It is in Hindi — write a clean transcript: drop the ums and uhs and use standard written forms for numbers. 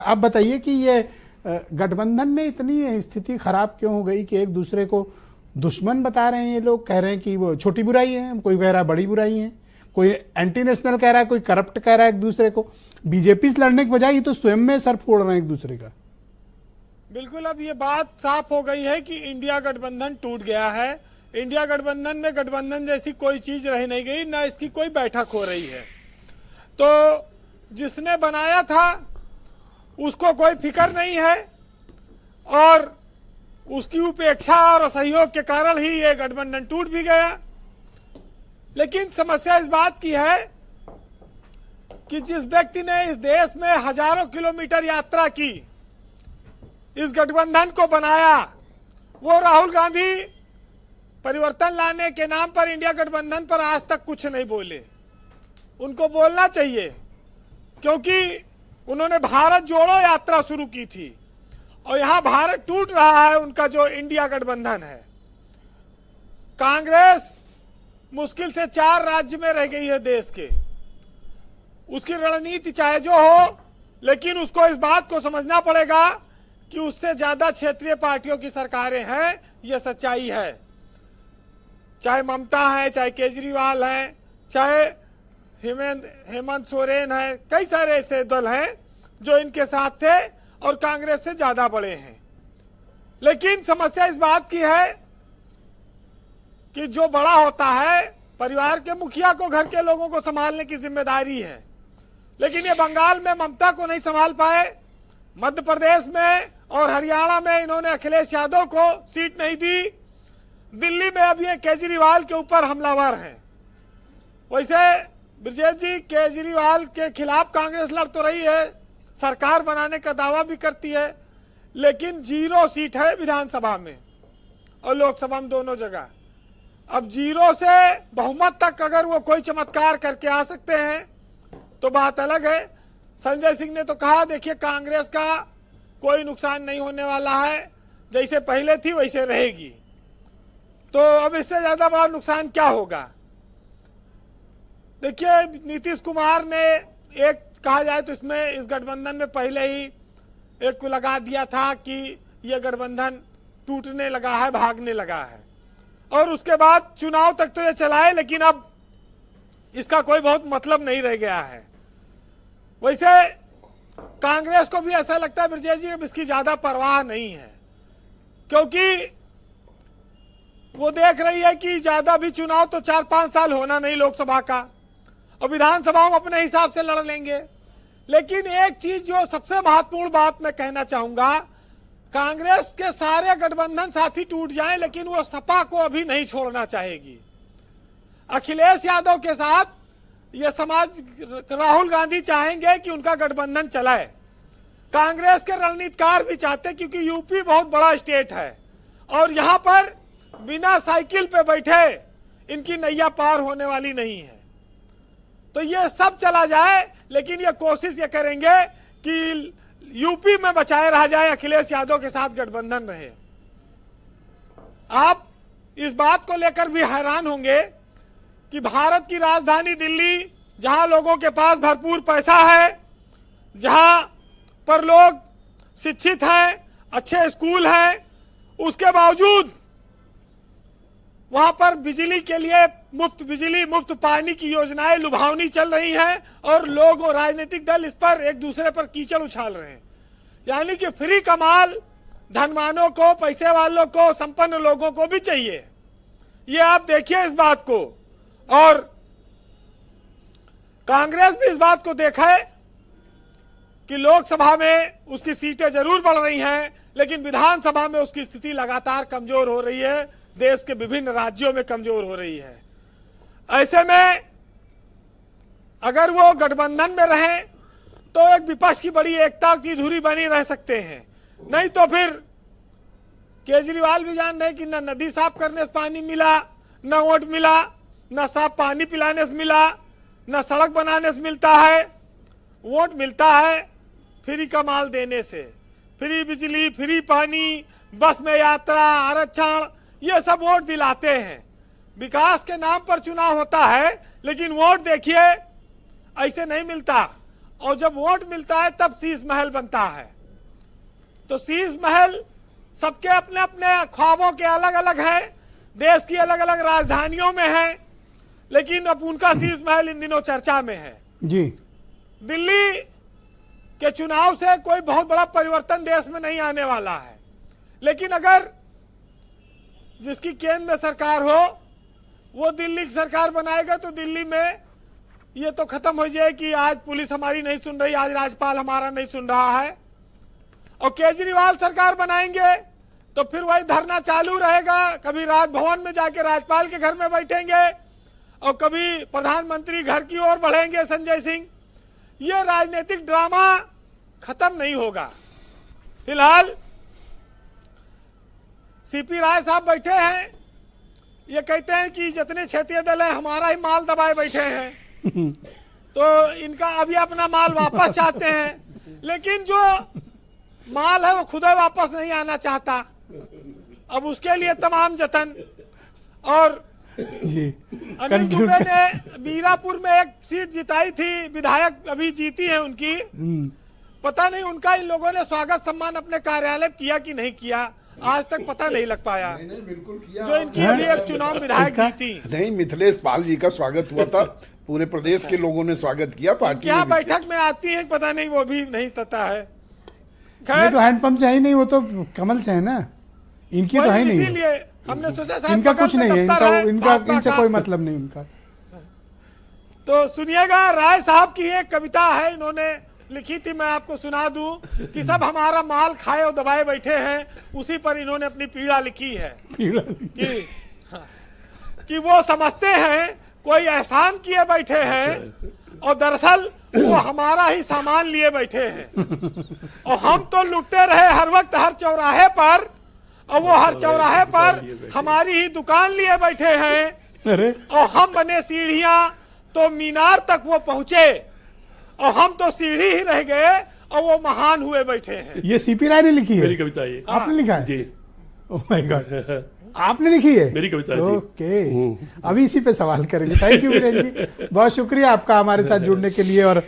आप बताइए कि ये गठबंधन में इतनी स्थिति खराब क्यों हो गई कि एक दूसरे को दुश्मन बता रहे हैं ये लोग, कह रहे हैं कि वो छोटी बुराई है, कोई कह रहा है बड़ी बुराई है, कोई एंटी नेशनल कह रहा है, कोई करप्ट कह रहा है एक दूसरे को। बीजेपी से लड़ने के बजाय ये तो स्वयं में सर फोड़ रहे हैं एक दूसरे का। बिल्कुल, अब ये बात साफ हो गई है कि इंडिया गठबंधन टूट गया है। इंडिया गठबंधन में गठबंधन जैसी कोई चीज रह नहीं गई, ना इसकी कोई बैठक हो रही है। तो जिसने बनाया था उसको कोई फिक्र नहीं है और उसकी उपेक्षा और असहयोग के कारण ही ये गठबंधन टूट भी गया। लेकिन समस्या इस बात की है कि जिस व्यक्ति ने इस देश में हजारों किलोमीटर यात्रा की, इस गठबंधन को बनाया, वो राहुल गांधी परिवर्तन लाने के नाम पर इंडिया गठबंधन पर आज तक कुछ नहीं बोले। उनको बोलना चाहिए, क्योंकि उन्होंने भारत जोड़ो यात्रा शुरू की थी और यहां भारत टूट रहा है उनका जो इंडिया गठबंधन है। कांग्रेस मुश्किल से 4 राज्य में रह गई है देश के। उसकी रणनीति चाहे जो हो, लेकिन उसको इस बात को समझना पड़ेगा कि उससे ज्यादा क्षेत्रीय पार्टियों की सरकारें हैं, यह सच्चाई है। चाहे ममता है, चाहे केजरीवाल है, चाहे हेमंत सोरेन है, कई सारे ऐसे दल हैं जो इनके साथ थे और कांग्रेस से ज्यादा बड़े हैं। लेकिन समस्या इस बात की है कि जो बड़ा होता है, परिवार के मुखिया को घर के लोगों को संभालने की जिम्मेदारी है। लेकिन ये बंगाल में ममता को नहीं संभाल पाए, मध्य प्रदेश में और हरियाणा में इन्होंने अखिलेश यादव को सीट नहीं दी, दिल्ली में अब ये केजरीवाल के ऊपर हमलावर हैं। वैसे ब्रजेश जी, केजरीवाल के खिलाफ कांग्रेस लड़ तो रही है, सरकार बनाने का दावा भी करती है, लेकिन 0 सीट है विधानसभा में और लोकसभा में दोनों जगह। अब 0 से बहुमत तक अगर वो कोई चमत्कार करके आ सकते हैं तो बात अलग है। संजय सिंह ने तो कहा, देखिए कांग्रेस का कोई नुकसान नहीं होने वाला है, जैसे पहले थी वैसे रहेगी। तो अब इससे ज्यादा बड़ा नुकसान क्या होगा। देखिए, नीतीश कुमार ने एक कहा जाए तो इसमें इस गठबंधन में पहले ही एक लगा दिया था कि यह गठबंधन टूटने लगा है, भागने लगा है, और उसके बाद चुनाव तक तो ये चलाए, लेकिन अब इसका कोई बहुत मतलब नहीं रह गया है। वैसे कांग्रेस को भी ऐसा लगता है ब्रजेश जी, अब इसकी ज्यादा परवाह नहीं है, क्योंकि वो देख रही है कि ज्यादा भी चुनाव तो 4-5 साल होना नहीं लोकसभा का, और विधानसभा में अपने हिसाब से लड़ लेंगे। लेकिन एक चीज जो सबसे महत्वपूर्ण बात मैं कहना चाहूंगा, कांग्रेस के सारे गठबंधन साथी टूट जाएं, लेकिन वो सपा को अभी नहीं छोड़ना चाहेगी। अखिलेश यादव के साथ ये समाज, राहुल गांधी चाहेंगे कि उनका गठबंधन चलाए। कांग्रेस के रणनीतिकार भी चाहते, क्योंकि यूपी बहुत बड़ा स्टेट है और यहां पर बिना साइकिल पे बैठे इनकी नैया पार होने वाली नहीं है। तो ये सब चला जाए, लेकिन ये कोशिश ये करेंगे कि यूपी में बचाए रह जाए, अखिलेश यादव के साथ गठबंधन रहे। आप इस बात को लेकर भी हैरान होंगे कि भारत की राजधानी दिल्ली, जहां लोगों के पास भरपूर पैसा है, जहां पर लोग शिक्षित हैं, अच्छे स्कूल हैं, उसके बावजूद वहां पर बिजली के लिए मुफ्त बिजली, मुफ्त पानी की योजनाएं लुभावनी चल रही हैं और लोग और राजनीतिक दल इस पर एक दूसरे पर कीचड़ उछाल रहे हैं। यानी कि फ्री कमाल धनवानों को, पैसे वालों को, संपन्न लोगों को भी चाहिए। ये आप देखिए इस बात को, और कांग्रेस भी इस बात को देखा है कि लोकसभा में उसकी सीटें जरूर बढ़ रही हैं, लेकिन विधानसभा में उसकी स्थिति लगातार कमजोर हो रही है, देश के विभिन्न राज्यों में कमजोर हो रही है। ऐसे में अगर वो गठबंधन में रहें तो एक विपक्ष की बड़ी एकता की धुरी बनी रह सकते हैं, नहीं तो फिर केजरीवाल भी जान रहे कि न नदी साफ करने से पानी मिला, न वोट मिला, न साफ पानी पिलाने से मिला, न सड़क बनाने से मिलता है। वोट मिलता है फ्री का माल देने से, फ्री बिजली, फ्री पानी, बस में यात्रा, आरक्षण, ये सब वोट दिलाते हैं। विकास के नाम पर चुनाव होता है, लेकिन वोट देखिए ऐसे नहीं मिलता। और जब वोट मिलता है तब शीश महल बनता है। तो शीश महल सबके अपने अपने ख्वाबों के अलग अलग है, देश की अलग अलग राजधानियों में है, लेकिन अब उनका शीश महल इन दिनों चर्चा में है जी। दिल्ली के चुनाव से कोई बहुत बड़ा परिवर्तन देश में नहीं आने वाला है, लेकिन अगर जिसकी केंद्र में सरकार हो वो दिल्ली की सरकार बनाएगा तो दिल्ली में ये तो खत्म हो जाए कि आज पुलिस हमारी नहीं सुन रही, आज राज्यपाल हमारा नहीं सुन रहा है। और केजरीवाल सरकार बनाएंगे तो फिर वही धरना चालू रहेगा, कभी राजभवन में जाके राज्यपाल के घर में बैठेंगे और कभी प्रधानमंत्री घर की ओर बढ़ेंगे संजय सिंह। ये राजनीतिक ड्रामा खत्म नहीं होगा। फिलहाल सीपी राय साहब बैठे हैं, ये कहते हैं कि जितने क्षेत्रीय दल है हमारा ही माल दबाए बैठे हैं तो इनका अभी अपना माल वापस चाहते हैं, लेकिन जो माल है वो खुद ही वापस नहीं आना चाहता। अब उसके लिए तमाम जतन। और जी अनिल दुबे ने बीरापुर में एक सीट जिताई थी, विधायक अभी जीती है उनकी, पता नहीं उनका इन लोगों ने स्वागत सम्मान अपने कार्यालय किया कि नहीं किया, आज तक पता नहीं लग पाया। बिल्कुल किया। जो इनकी अभी एक चुनाव विधायक जीती। नहीं, मिथिलेश पाल जी का स्वागत हुआ था, पूरे प्रदेश के लोगों ने स्वागत किया, पार्टी क्या ने भी बैठक में आती है पता नहीं, वो भी नहीं पता है। ये खैर तो हैंडपंप से है ही नहीं, वो तो कमल से है ना, इनकी तो है ही नहीं। इसीलिए हमने सोचा शायद इनका बगल कुछ में नहीं है, दफ्तर है, इनका भाजपा इनसे का। कोई मतलब नहीं उनका। तो सुनिएगा, राय साहब की एक कविता है, इन्होंने लिखी थी, मैं आपको सुना दूं कि सब हमारा माल खाए और दबाए बैठे हैं, उसी पर इन्होंने अपनी पीड़ा लिखी है कि वो समझते हैं कोई एहसान किए बैठे हैं और दरअसल वो हमारा ही सामान लिए बैठे हैं और हम तो लुटते रहे हर वक्त हर चौराहे पर, और वो हर चौराहे पर हमारी ही दुकान लिए बैठे हैं। अरे और हम बने सीढ़ियां तो मीनार तक वो पहुंचे और हम तो सीढ़ी ही रह गए और वो महान हुए बैठे हैं। ये सीपी राय ने लिखी है? मेरी कविता ये। आपने लिखा है? जी। ओह माय गॉड, आपने लिखी है? मेरी कविता है जी। ओके, अभी इसी पे सवाल करेंगे। थैंक यू वीरेन जी, बहुत शुक्रिया आपका हमारे साथ जुड़ने के लिए। और